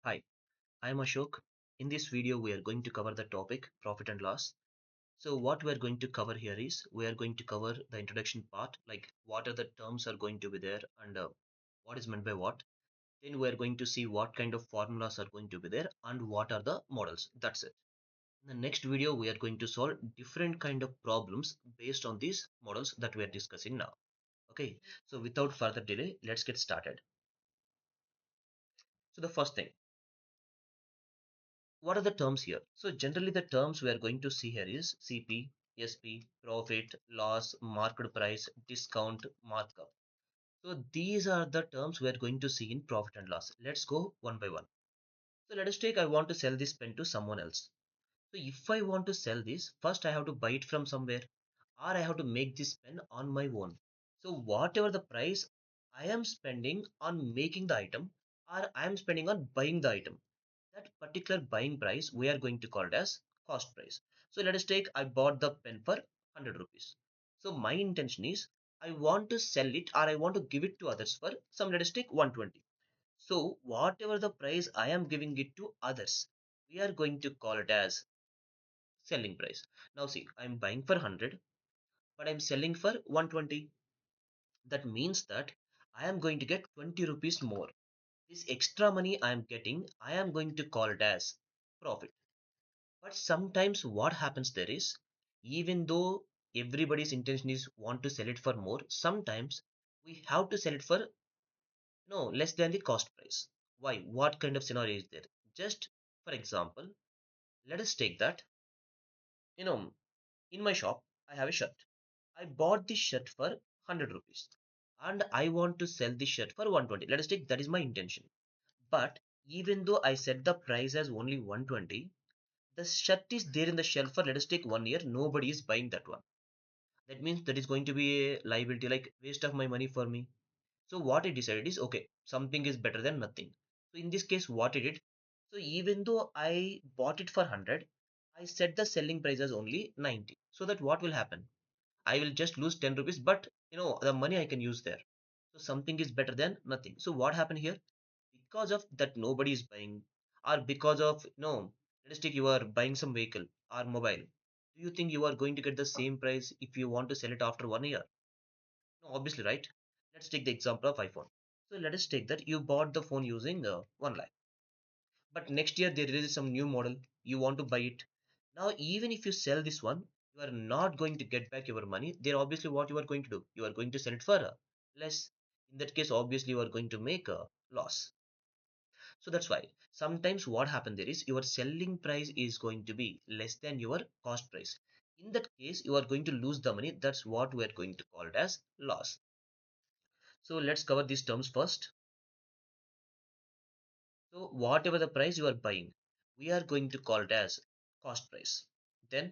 Hi, I am Ashok. In this video, we are going to cover the topic profit and loss. So what we are going to cover here is we are going to cover the introduction part, like what are the terms are going to be there and what is meant by what. Then we are going to see what kind of formulas are going to be there and what are the models. That's it. In the next video, we are going to solve different kind of problems based on these models that we are discussing now. Okay, so without further delay, let's get started. So the first thing, what are the terms here? So generally the terms we are going to see here is CP, SP, profit, loss, market price, discount, markup. So these are the terms we are going to see in profit and loss. Let's go one by one. So let us take I want to sell this pen to someone else. So if I want to sell this, first I have to buy it from somewhere or I have to make this pen on my own. So whatever the price I am spending on making the item or I am spending on buying the item, that particular buying price we are going to call it as cost price. So let us take I bought the pen for 100 rupees. So my intention is I want to sell it or I want to give it to others for some, let us take 120. So whatever the price I am giving it to others, we are going to call it as selling price. Now see, I am buying for 100 but I am selling for 120. That means that I am going to get 20 rupees more. This extra money I am getting, I am going to call it as profit. But sometimes what happens there is, even though everybody's intention is want to sell it for more, sometimes we have to sell it for no less than the cost price. Why? What kind of scenario is there? Just for example, let us take that, you know, in my shop, I have a shirt. I bought this shirt for 100 rupees and I want to sell this shirt for 120. Let us take that is my intention. But even though I set the price as only 120, the shirt is there in the shelf for let us take 1 year, nobody is buying that one. That means that is going to be a liability, like waste of my money for me. So what I decided is okay, something is better than nothing. So in this case what I did, so even though I bought it for 100, I set the selling price as only 90, so that what will happen, I will just lose 10 rupees, but the money I can use there. So something is better than nothing. So what happened here, because of that nobody is buying, or because of let us take you are buying some vehicle or mobile, do you think you are going to get the same price if you want to sell it after 1 year? No, obviously, right? Let's take the example of iPhone. So let us take that you bought the phone using 1 lakh, but next year there is some new model, you want to buy it. Now even if you sell this one, you are not going to get back your money there. Obviously what you are going to do, you are going to sell it for less. In that case obviously you are going to make a loss. So that's why sometimes what happens there is your selling price is going to be less than your cost price. In that case, you are going to lose the money. That's what we are going to call it as loss. So let's cover these terms first. So whatever the price you are buying, we are going to call it as cost price. Then,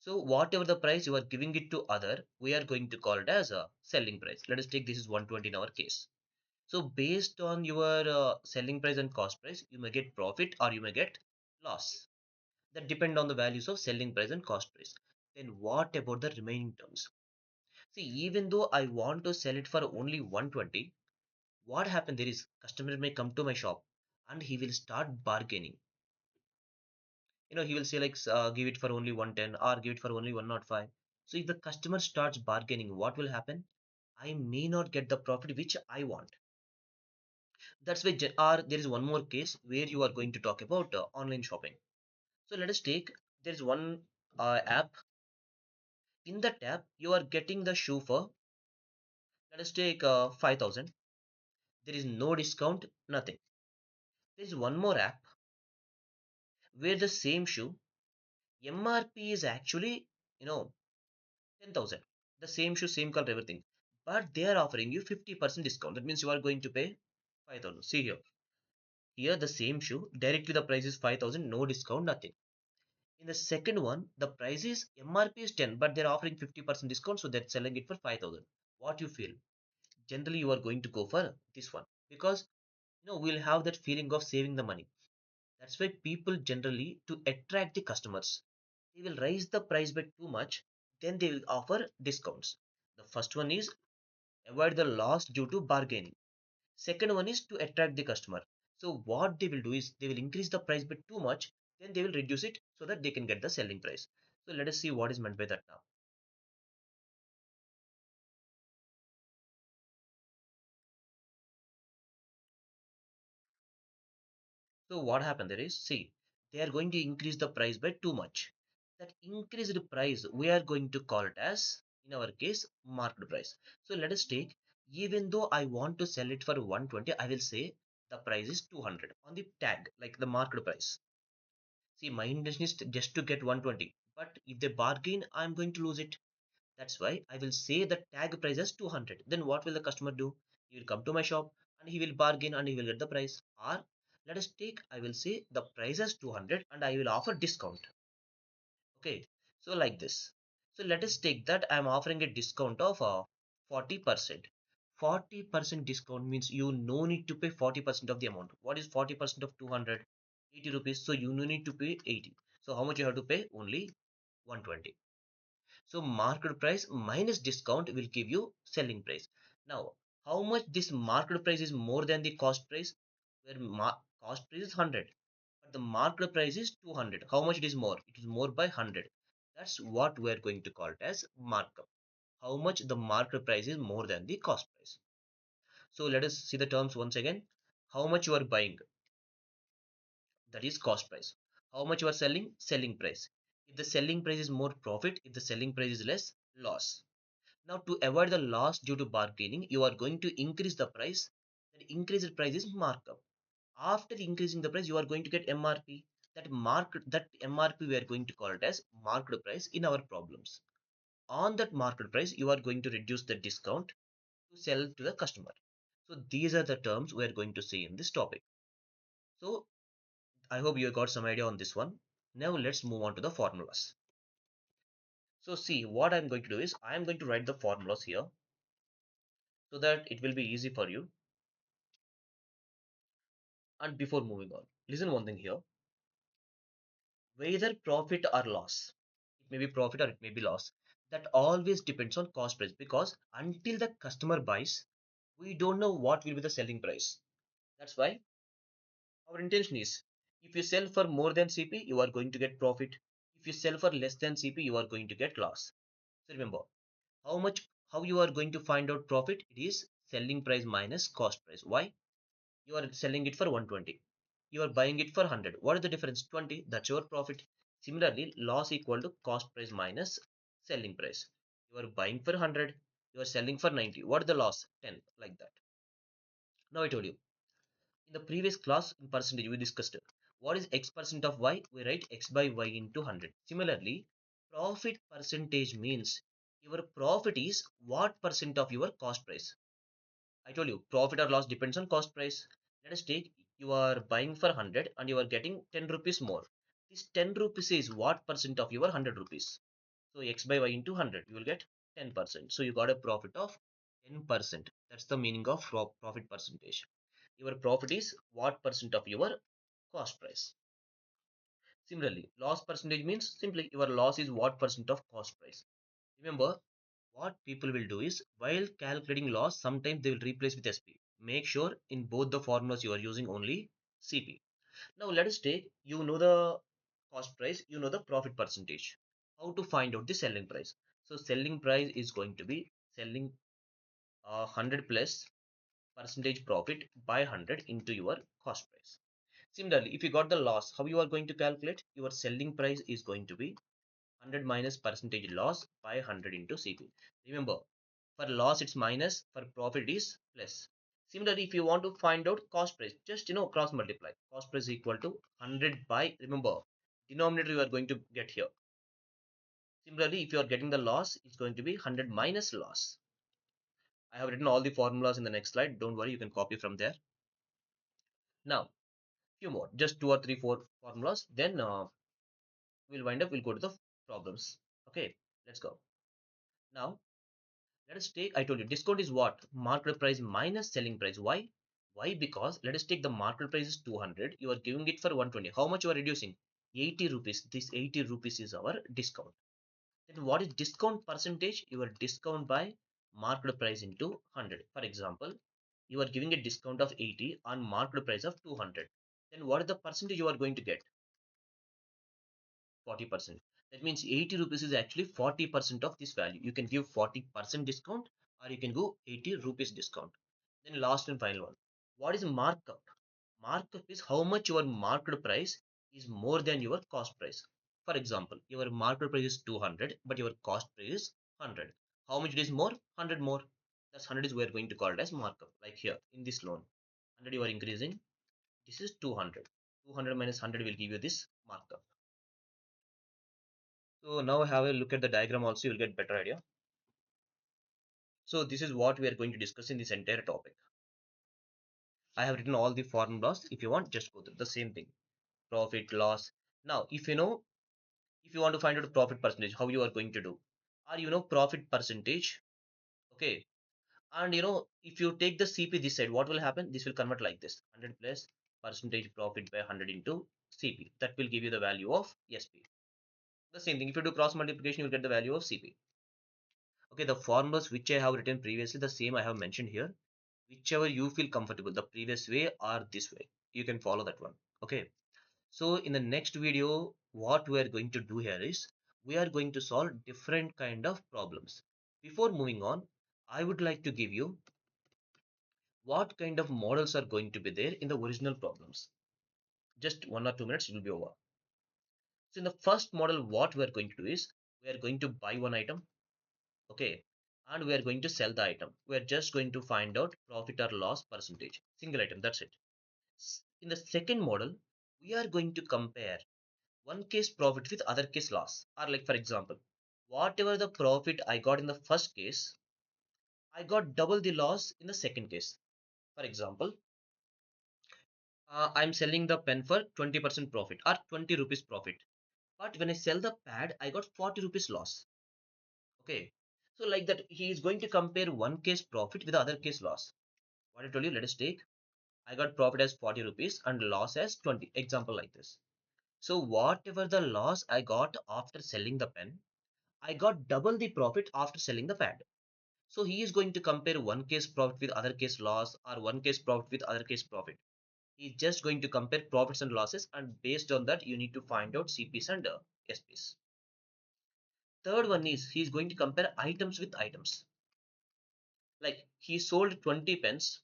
so whatever the price you are giving it to other, we are going to call it as a selling price. Let us take this is 120 in our case. So based on your selling price and cost price, you may get profit or you may get loss. That depend on the values of selling price and cost price. Then what about the remaining terms? See, even though I want to sell it for only 120, what happened there is customer may come to my shop and he will start bargaining. He will say like give it for only 110 or give it for only 105. So if the customer starts bargaining, what will happen? I may not get the profit which I want. That's why or there is one more case where you are going to talk about online shopping. So let us take, there is one app. In that app you are getting the shoe for, let us take 5000. There is no discount, nothing. There is one more app where the same shoe MRP is actually, you know 10,000. The same shoe, same color, everything, but they are offering you 50% discount. That means you are going to pay 5000. See here, the same shoe directly the price is 5000, no discount, nothing. In the second one the price is MRP is 10 but they're offering 50% discount, so they're selling it for 5000. What you feel? Generally you are going to go for this one, because we'll have that feeling of saving the money. That's why people generally, to attract the customers, they will raise the price by too much, then they will offer discounts. The first one is avoid the loss due to bargaining. Second one is to attract the customer. So what they will do is they will increase the price by too much, then they will reduce it so that they can get the selling price. So let us see what is meant by that now. So what happened there is, see, they are going to increase the price by too much. That increased price, we are going to call it as, in our case, market price. So let us take, even though I want to sell it for 120, I will say the price is 200 on the tag, like the market price. See, my intention is just to get 120, but if they bargain, I'm going to lose it. That's why I will say the tag price as 200. Then what will the customer do? He will come to my shop and he will bargain and he will get the price. Or let us take, I will say the price as 200 and I will offer discount. Okay. So like this. So let us take that I am offering a discount of 40%. 40% discount means you no need to pay 40% of the amount. What is 40% of 200? 80 rupees. So you no need to pay 80. So how much you have to pay? Only 120. So market price minus discount will give you selling price. Now, how much this market price is more than the cost price? Where cost price is 100, but the market price is 200. How much it is more? It is more by 100. That's what we are going to call it as markup. How much the market price is more than the cost price. So let us see the terms once again. How much you are buying? That is cost price. How much you are selling? Selling price. If the selling price is more, profit. If the selling price is less, loss. Now, to avoid the loss due to bargaining, you are going to increase the price. That increased price is markup. After increasing the price, you are going to get MRP. That MRP we are going to call it as market price in our problems. On that market price, you are going to reduce the discount to sell to the customer. So these are the terms we are going to see in this topic. So I hope you got some idea on this one. Now let's move on to the formulas. So see, what I'm going to do is I'm going to write the formulas here so that it will be easy for you. And before moving on, listen one thing here. Whether profit or loss, it may be profit or it may be loss, that always depends on cost price, because until the customer buys, we don't know what will be the selling price. That's why our intention is, if you sell for more than CP, you are going to get profit. If you sell for less than CP, you are going to get loss. So remember, how you are going to find out profit? It is selling price minus cost price. Why? You are selling it for 120. You are buying it for 100. What is the difference? 20. That's your profit. Similarly, loss equal to cost price minus selling price. You are buying for 100. You are selling for 90. What is the loss? 10. Like that. Now I told you. In the previous class, in percentage, we discussed it. What is X percent of Y? We write X by Y into 100. Similarly, profit percentage means your profit is what percent of your cost price. I told you profit or loss depends on cost price. Let us take, you are buying for 100 and you are getting 10 rupees more. This 10 rupees is what percent of your 100 rupees? So X by Y into 100, you will get 10%. So you got a profit of 10%. That's the meaning of profit percentage. Your profit is what percent of your cost price. Similarly, loss percentage means simply your loss is what percent of cost price. Remember, what people will do is, while calculating loss, sometimes they will replace with SP. Make sure in both the formulas you are using only CP. Now let us take, you know the cost price, you know the profit percentage. How to find out the selling price? So selling price is going to be selling 100 plus percentage profit by 100 into your cost price. Similarly, if you got the loss, how you are going to calculate? Your selling price is going to be 100 minus percentage loss by 100 into CP. Remember, for loss it's minus, for profit is plus. Similarly, if you want to find out cost price, just cross multiply. Cost price equal to 100 by, remember, denominator you are going to get here. Similarly, if you are getting the loss, it's going to be 100 minus loss. I have written all the formulas in the next slide. Don't worry, you can copy from there. Now, few more, just two or three, four formulas. Then we'll go to the problems. Okay, let's go. Now, let us take, I told you, discount is what? Market price minus selling price. Why? Why? Because let us take the market price is 200. You are giving it for 120. How much you are reducing? 80 rupees. This 80 rupees is our discount. Then what is discount percentage? Your discount by market price into 100. For example, you are giving a discount of 80 on market price of 200. Then what is the percentage you are going to get? 40%. That means 80 rupees is actually 40% of this value. You can give 40% discount or you can go 80 rupees discount. Then last and final one. What is markup? Markup is how much your market price is more than your cost price. For example, your market price is 200, but your cost price is 100. How much it is more? 100 more. That's 100 is we are going to call it as markup. Like here in this loan, 100 you are increasing. This is 200. 200 minus 100 will give you this markup. So now have a look at the diagram also, you will get better idea. So this is what we are going to discuss in this entire topic. I have written all the formulas. If you want, just go through the same thing. Profit, loss. Now, if you want to find out the profit percentage, how you are going to do? Or profit percentage. Okay. And if you take the CP this side, what will happen? This will convert like this. 100 plus percentage profit by 100 into CP. That will give you the value of SP. The same thing. If you do cross multiplication, you'll get the value of CP. Okay, the formulas which I have written previously, the same I have mentioned here. Whichever you feel comfortable, the previous way or this way, you can follow that one. Okay. So in the next video, what we are going to do here is we are going to solve different kind of problems. Before moving on, I would like to give you what kind of models are going to be there in the original problems. Just 1 or 2 minutes, it will be over. So in the first model, what we are going to do is we are going to buy one item. Okay, and we are going to sell the item. We are just going to find out profit or loss percentage. Single item, that's it. In the second model, we are going to compare one case profit with other case loss. Or like for example, whatever the profit I got in the first case, I got double the loss in the second case. For example, I'm selling the pen for 20% profit or 20 rupees profit. But when I sell the pad, I got 40 rupees loss. Okay. So like that, he is going to compare one case profit with the other case loss. What I told you, let us take. I got profit as 40 rupees and loss as 20. Example like this. So whatever the loss I got after selling the pen, I got double the profit after selling the pad. So he is going to compare one case profit with other case loss or one case profit with other case profit. He's just going to compare profits and losses, and based on that, you need to find out CPs and SPs. Third one is he's going to compare items with items. Like he sold 20 pence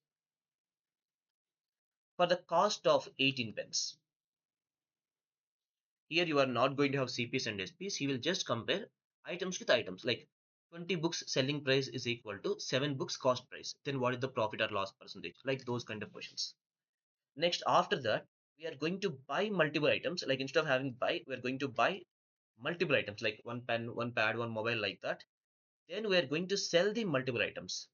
for the cost of 18 pence. Here you are not going to have CPs and SPs. He will just compare items with items. Like 20 books selling price is equal to 7 books cost price. Then what is the profit or loss percentage? Like those kind of questions. Next, after that, we are going to buy multiple items. Like instead of having buy, we are going to buy multiple items like one pen, one pad, one mobile like that. Then we are going to sell the multiple items.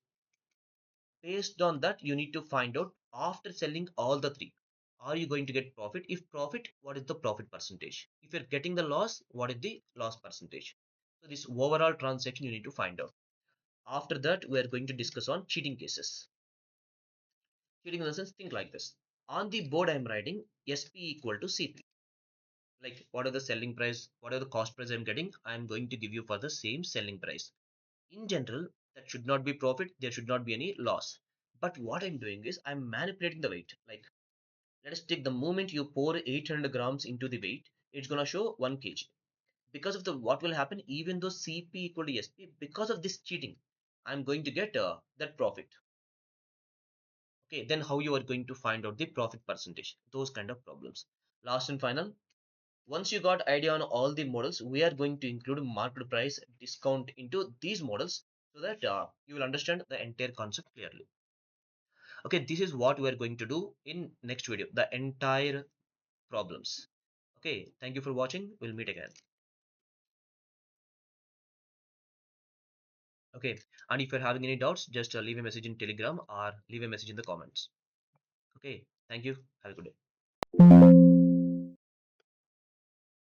Based on that, you need to find out after selling all the three. Are you going to get profit? If profit, what is the profit percentage? If you're getting the loss, what is the loss percentage? So this overall transaction you need to find out. After that, we are going to discuss on cheating cases. Cheating in the sense, think like this. On the board, I'm writing SP equal to CP. Like what are the selling price, what are the cost price I'm getting? I'm going to give you for the same selling price. In general, that should not be profit. There should not be any loss. But what I'm doing is I'm manipulating the weight. Like let us take the moment you pour 800 grams into the weight, it's gonna show 1 kg. Because of the what will happen, even though CP equal to SP, because of this cheating, I'm going to get that profit. Okay, then how you are going to find out the profit percentage? Those kind of problems. Last and final, once you got idea on all the models, we are going to include market price discount into these models so that you will understand the entire concept clearly. Okay, this is what we are going to do in next video, the entire problems. Okay, thank you for watching. We'll meet again. Okay, and if you're having any doubts, just leave a message in Telegram or leave a message in the comments. Okay, thank you. Have a good day.